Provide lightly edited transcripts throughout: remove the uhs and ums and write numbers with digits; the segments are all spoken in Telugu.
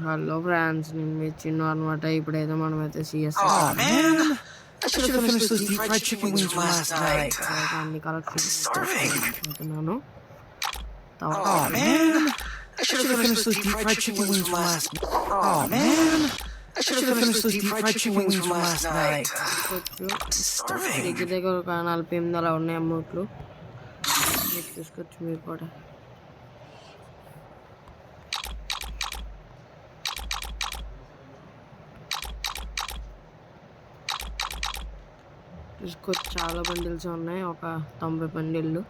హలో ఫ్రెండ్స్, నేను మీ చిన్ను అనమాట. ఇప్పుడైతే మనమైతే CS Oh man, I should have finished those deep fried chicken wings from last night. అన్ని కలెక్షన్ I'm starving. అవుతున్నాను. Oh man, I should have finished those deep fried chicken wings from last night. Oh man, I should have finished those deep fried chicken wings from last night. I'm starving. దగ్గర ఒక 48 అలా ఉన్నాయి అమౌంట్లు. చూసుకోవచ్చు మీరు కూడా. చూసుకోవచ్చు చాలా బండిల్స్ ఉన్నాయి, ఒక 90 బండిళ్ళు.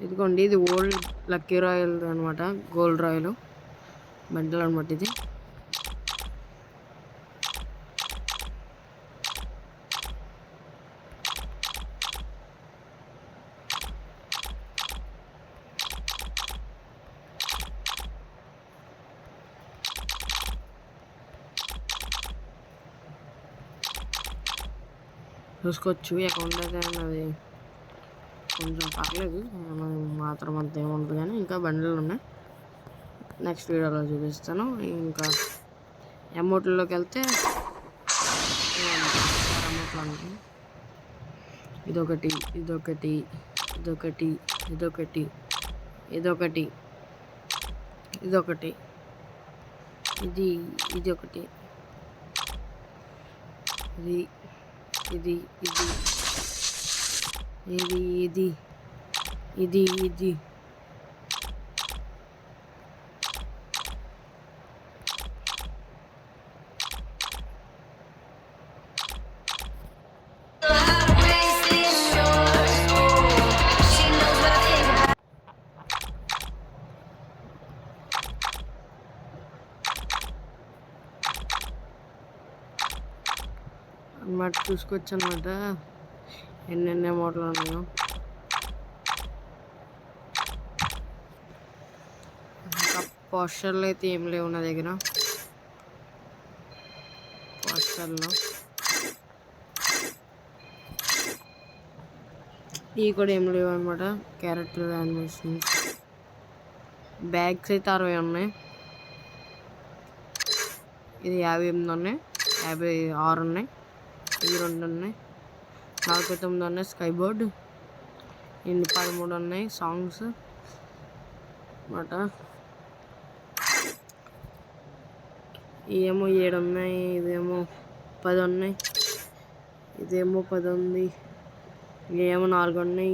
ఇదిగోండి, ఇది ఓల్డ్ లక్కీ రాయల్ అనమాట, గోల్డ్ రాయల్ బండిల్ అనమాట ఇది. చూసుకోవచ్చు అకౌంట్ అయితే అది కొంచెం పర్లేదు, మాత్రం అంత ఏముంటుంది కానీ ఇంకా బండిలు ఉన్నాయి. నెక్స్ట్ వీడియోలో చూపిస్తాను. ఇంకా అమౌంట్లోకి వెళ్తే అమౌంట్లు ఇదొకటి ఇదొకటి ఇదొకటి ఇదొకటి ఇదొకటి ఇదొకటి ఇది ఇది ఒకటి ఇది ఇది ఇది ఇది ఇది ఇది ఇది అన్నమాట. చూసుకోవచ్చు అనమాట ఎన్నెన్ని అమౌంట్లు ఉన్నాయో. ఇంకా పోస్టర్లు అయితే ఏం లేవు నా దగ్గర. పోస్టర్లో ఇవి కూడా ఏం లేవు అనమాట. క్యారెక్టర్ యానిమేషన్ బ్యాగ్స్ అయితే 60 ఉన్నాయి. ఇది 58 ఉన్నాయి, 56 ఉన్నాయి, ఇవి 2 ఉన్నాయి, 49 ఉన్నాయి. స్కై బోర్డ్ ఇన్ని 13 ఉన్నాయి. సాంగ్స్ అన్నమాట ఇవేమో 7 ఉన్నాయి, ఇదేమో 10 ఉన్నాయి, ఇదేమో 10 ఉంది, ఇవేమో 4 ఉన్నాయి.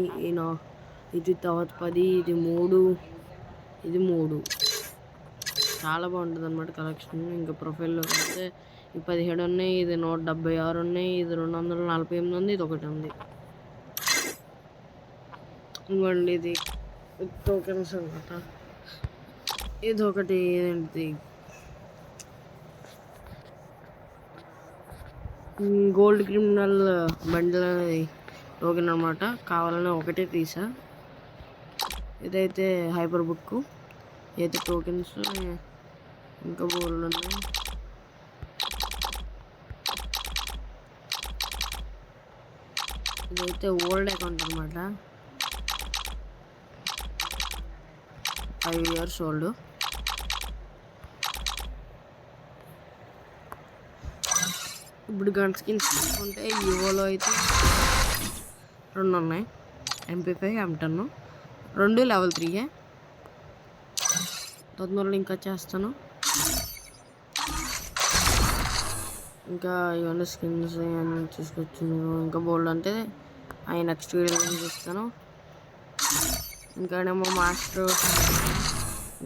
ఇది తర్వాత 10, ఇది 3, ఇది 3. చాలా బాగుంటుంది అన్నమాట కలెక్షన్. ఇంకా ప్రొఫైల్లో అయితే ఈ 17 ఉన్నాయి, ఇది 176 ఉన్నాయి, ఇది 248 ఉంది, ఇది ఒకటి ఉంది. ఇంకోండి ఇది టోకెన్స్ అనమాట. ఇది ఒకటి ఏంటి గోల్డ్ క్రిమినల్ బండిల్ అనేది టోకెన్ అనమాట. కావాలని ఒకటే తీసా. ఇదైతే హైపర్ బుక్, అయితే టోకెన్స్ ఇంకా బోర్డులు ఉన్నాయి. ఇదైతే ఓల్డ్ అకౌంట్ అనమాట, 5 years ఓల్డ్. ఇప్పుడు గన్ స్కిన్స్ తీసుకుంటే యువోలో అయితే 2 ఉన్నాయి, MP5 M10, 2 level 3. తొందరలో ఇంకా చేస్తాను. ఇంకా ఇవన్నీ స్కిన్స్ అన్నీ తీసుకొచ్చి ఇంకా బోల్డ్ అంటే అవి నెక్స్ట్ వీడియోలో చూపిస్తాను. ఇంకానేమో మాస్టర్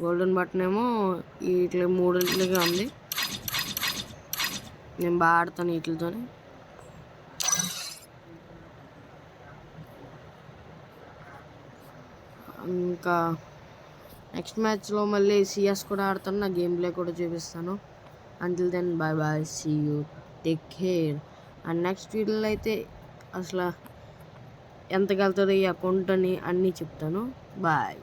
గోల్డెన్ బటన్ ఏమో వీటి 3 ఉంది. నేను బాగా ఆడతాను వీటితో. ఇంకా నెక్స్ట్ మ్యాచ్లో మళ్ళీ సిఎస్ కూడా ఆడతాను, నా గేమ్ ప్లే కూడా చూపిస్తాను. Until then, bye bye, see you, take care. And next వీడియోలో అయితే అసలు ఎంతకి వెళ్తుంది ఈ అకౌంట్ అని అన్నీ చెప్తాను. బాయ్.